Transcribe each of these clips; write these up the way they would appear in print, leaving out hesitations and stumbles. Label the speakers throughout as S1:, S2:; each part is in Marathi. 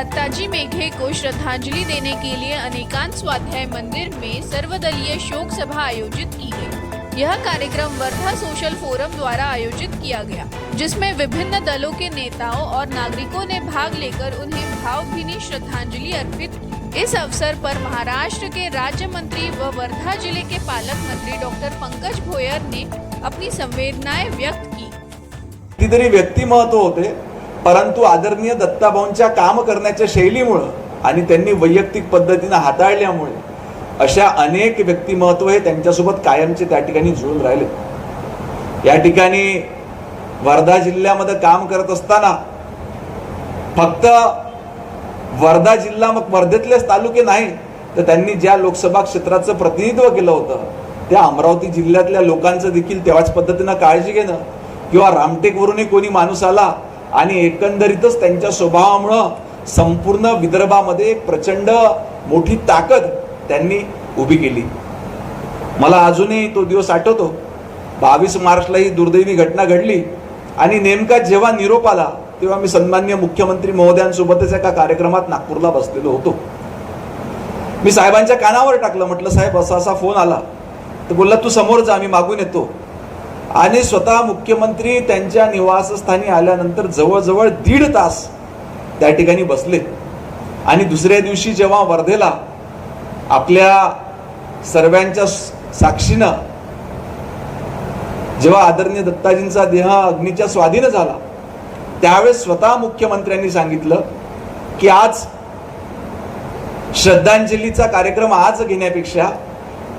S1: दत्ताजी मेघे को श्रद्धांजलि देने के लिए अनेकांत स्वाध्याय मंदिर में सर्वदलीय शोक सभा आयोजित की गई। यह कार्यक्रम वर्धा सोशल फोरम द्वारा आयोजित किया गया, जिसमें विभिन्न दलों के नेताओं और नागरिकों ने भाग लेकर उन्हें भावभीनी श्रद्धांजलि अर्पित की। इस अवसर पर महाराष्ट्र के राज्य मंत्री व वर्धा जिले के पालक मंत्री डॉक्टर पंकज भोयर ने अपनी संवेदनाएं व्यक्त की।
S2: कितीतरी व्यक्तिमत्व होते, परंतु आदरणीय दत्ताभाऊंच्या काम करण्याच्या शैलीमुळे आणि त्यांनी वैयक्तिक पद्धतीने हाताळल्यामुळे अशा अनेक व्यक्तिमत्व हे त्यांच्यासोबत कायमचे त्या ठिकाणी जुळून राहिले। या ठिकाणी वर्धा जिल्ह्यामध्ये काम करत असताना फक्त वर्धा जिल्हा मग वर्धेतलेच तालुके नाही, तर त्यांनी ज्या लोकसभा क्षेत्राचं प्रतिनिधित्व केलं होतं त्या अमरावती जिल्ह्यातल्या लोकांचं देखील तेव्हाच पद्धतीने काळजी घेणं, किंवा रामटेकवरूनही कोणी माणूस आला आणि एकंदरीतच त्यांच्या स्वभावामुळे संपूर्ण विदर्भामध्ये एक प्रचंड मोठी ताकद त्यांनी उभी केली। मला अजूनही तो दिवस आठवतो। 22 मार्चला ही दुर्दैवी घटना घडली आणि नेमका जेव्हा निरोप आला तेव्हा मी सन्माननीय मुख्यमंत्री महोदयांसोबतच एका कार्यक्रमात नागपूरला बसलेलो होतो। मी साहेबांच्या कानावर टाकलं, म्हटलं साहेब असा असा फोन आला। तर बोलला तू समोर जा, मी मागून येतो। आणि स्वतः मुख्यमंत्री त्यांच्या निवासस्थानी आल्यानंतर जवळजवळ 1.5 तास त्या ठिकाणी बसले आणि दुसऱ्या दिवशी जेव्हा वर्धेला आपल्या सर्वांच्या साक्षीनं जेव्हा आदरणीय दत्ताजींचा देह अग्नीच्या स्वाधीन झाला त्यावेळेस स्वतः मुख्यमंत्र्यांनी सांगितलं की आज श्रद्धांजलीचा कार्यक्रम आज घेण्यापेक्षा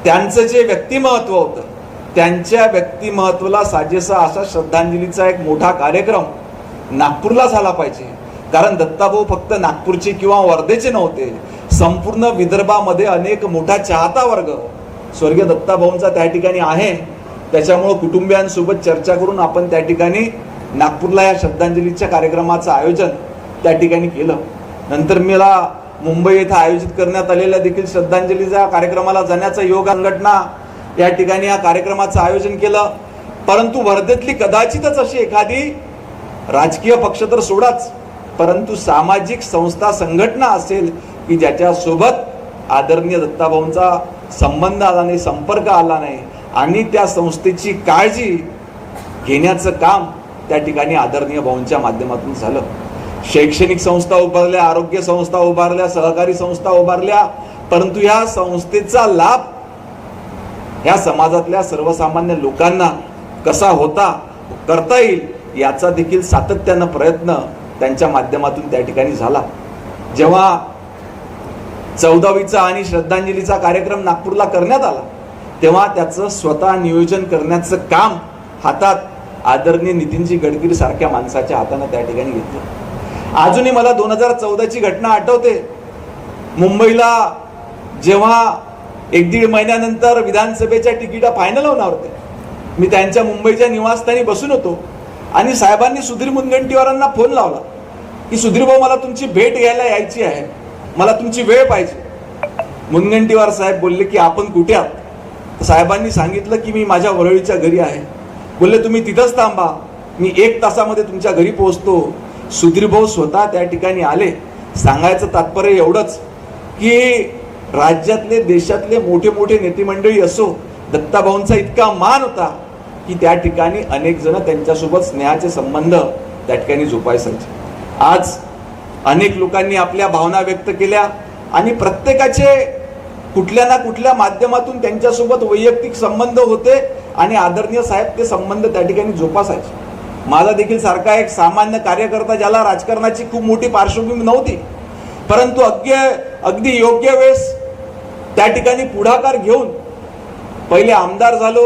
S2: त्यांचं जे व्यक्तिमत्व होतं त्यांच्या व्यक्तिमत्वाला साजेसा असा श्रद्धांजलीचा एक मोठा कार्यक्रम नागपूरला झाला पाहिजे। कारण दत्ताभाऊ फक्त नागपूरचे किंवा वर्धेचे नव्हते, संपूर्ण विदर्भामध्ये अनेक मोठा चाहता वर्ग स्वर्गीय दत्ताभाऊंचा त्या ठिकाणी आहे। त्याच्यामुळे कुटुंबियांसोबत चर्चा करून आपण त्या ठिकाणी नागपूरला या श्रद्धांजलीच्या कार्यक्रमाचं आयोजन त्या ठिकाणी केलं। नंतर मला मुंबई येथे आयोजित करण्यात आलेल्या देखील श्रद्धांजलीच्या कार्यक्रमाला जाण्याचा योग संघटना या ठिकाणी या कार्यक्रमाचं आयोजन केलं। परंतु वर्धेतली कदाचितच अशी एखादी राजकीय पक्ष तर सोडाच, परंतु सामाजिक संस्था संघटना असेल की ज्याच्या सोबत आदरणीय दत्ताभाऊंचा संबंध आला नाही, संपर्क आला नाही आणि त्या संस्थेची काळजी घेण्याचं काम त्या ठिकाणी आदरणीय भाऊंच्या माध्यमातून झालं। शैक्षणिक संस्था उभारल्या, आरोग्य संस्था उभारल्या, सहकारी संस्था उभारल्या, परंतु या संस्थेचा लाभ या समाजातल्या सर्वसामान्य लोकांना कसा करता येईल याचा देखील सातत्यानं प्रयत्न त्यांच्या माध्यमातून त्या ठिकाणी झाला। जेव्हा 14वीचा आणि श्रद्धांजलीचा कार्यक्रम नागपूरला करण्यात आला तेव्हा त्याचं स्वतः नियोजन करण्याचं काम हातात आदरणीय नितीनजी गडकरी सारख्या माणसाच्या हाताने त्या ठिकाणी घेतलं। अजूनही मला 2014ची घटना आठवते। मुंबईला जेव्हा 1-1.5 महिन्यानंतर विधानसभेच्या तिकिटा फायनल होणार होते, मी त्यांच्या मुंबईच्या निवासस्थानी बसून होतो आणि साहेबांनी सुधीर मुनगंटीवारांना फोन लावला की सुधीर भाऊ मला तुमची भेट घ्यायला यायची आहे, मला तुमची वेळ पाहिजे। मुनगंटीवार साहेब बोलले की आपण कुठे आहात? साहेबांनी सांगितलं की मी माझ्या वरळीच्या घरी आहे। बोलले तुम्ही तिथंच थांबा, मी 1 तासामध्ये तुमच्या घरी पोहोचतो। सुधीर भाऊ स्वतः त्या ठिकाणी आले। सांगायचं तात्पर्य एवढंच की राज्यातले देशातले मोठे मोठे नेते मंडळी असो, दत्ताभाऊंचा इतका मान होता की त्या ठिकाणी अनेक जण त्यांच्यासोबत स्नेहाचे संबंध त्या ठिकाणी जोपासायचे। आज अनेक लोकांनी आपल्या भावना व्यक्त केल्या आणि प्रत्येकाचे कुठल्या ना कुठल्या माध्यमातून त्यांच्यासोबत वैयक्तिक संबंध होते आणि आदरणीय साहेब ते संबंध त्या ठिकाणी जोपासायचे। माझा देखील सारखा एक सामान्य कार्यकर्ता ज्याला राजकारणाची खूप मोठी पार्श्वभूमी नव्हती, परंतु अगदी योग्य वेळेस त्या ठिकाणी पुढाकार घेऊन पहिले आमदार झालो,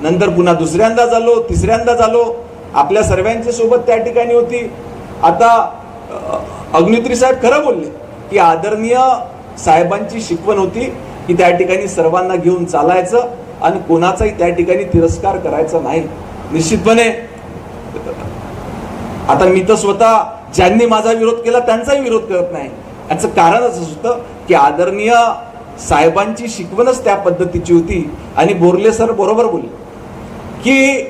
S2: नंतर पुन्हा दुसऱ्यांदा झालो, तिसऱ्यांदा झालो, आपल्या सर्वांच्या सोबत त्या ठिकाणी होती। आता अग्निहोत्री साहेब खरं बोलले की आदरणीय साहेबांची शिकवण होती की त्या ठिकाणी सर्वांना घेऊन चालायचं आणि कोणाचाही त्या ठिकाणी तिरस्कार करायचा नाही। निश्चितपणे आता मी तर स्वतः ज्यांनी माझा विरोध केला त्यांचाही विरोध करत नाही। याचं कारणच असं होतं की आदरणीय साहेबांची शिकवणच त्या पद्धतीची होती आणि बोरले सर बरोबर बोलले की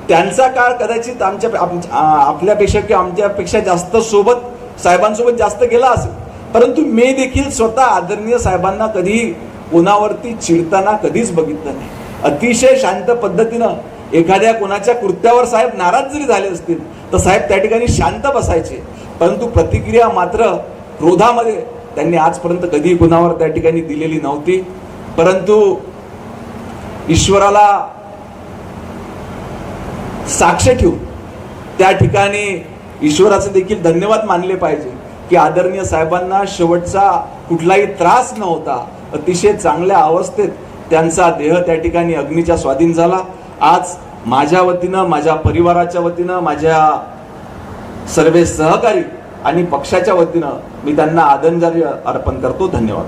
S2: त्यांचा काळ कदाचित आपल्यापेक्षा किंवा आमच्यापेक्षा जास्त सोबत साहेबांसोबत जास्त गेला असेल, परंतु मी देखील स्वतः आदरणीय साहेबांना कधी कोणावरती चिडताना कधीच बघितलं नाही. अतिशय शांत पद्धतीनं एखाद्या कोणाच्या कृत्यावर साहेब नाराज जरी झाले असतील तर साहेब त्या ठिकाणी शांत बसायचे, परंतु प्रतिक्रिया मात्र क्रोधामध्ये त्यांनी आजपर्यंत कधी कुणावर त्या ठिकाणी दिलेली नव्हती. परंतु ईश्वराला साक्ष ठेवून त्या ठिकाणी ईश्वराचे देखील धन्यवाद मानले पाहिजे की आदरणीय साहेबांना शेवटचा कुठलाही त्रास न होता अतिशय चांगल्या अवस्थेत त्यांचा देह त्या ठिकाणी अग्नीच्या स्वाधीन झाला. आज माझ्या वतीनं, माझ्या परिवाराच्या वतीनं, माझ्या सर्व सहकारी आणि पक्षाच्या वतीनं मी त्यांना आदरांजली अर्पण करतो. धन्यवाद.